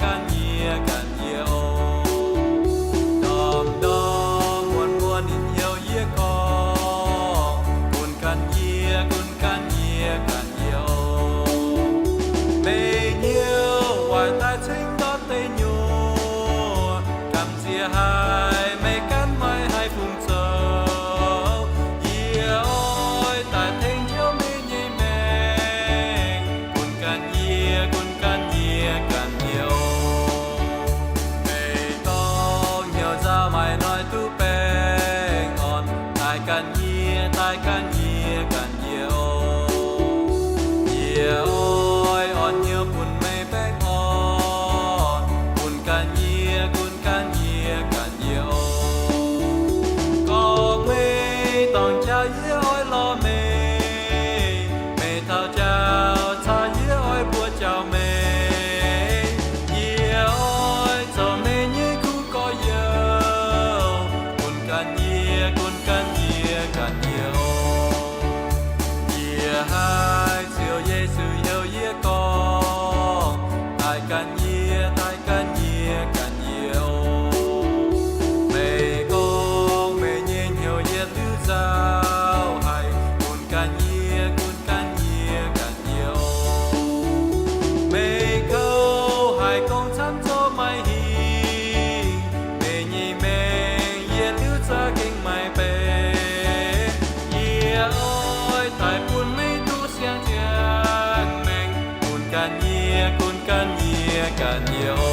can nhia ô đom đom muôn in nhiều yết con cun can nhia ô mê nhiều hoài ta chính đó tây nhua cầm chia hai mê cắn mai hai phùng sầu yê ôi ta thanh chiếu mê nhây mèn cun can nhia ô mê con nhiều ra mày nói tu bèn on tai can nhia ô yê ôi on nhiều cun mê bèn on cun can nhia ô con mê tòng cha yê ôi lo mê mê thao chào cha yê ôi bùa chào mê yê ôi cho mê nhé khu có yêu cun can nhia ô yê hai siêu Giêsu yêu yê con tai can nhia ô mê con mê nhé nhiều yê tư giao hay cun can nhia ô mê câu hai con chăm cho mai hi mê nhị mê yê tư cha kinh mai bê yê ôi tại buồn mê tu xiang chiang mê cun can nhia ô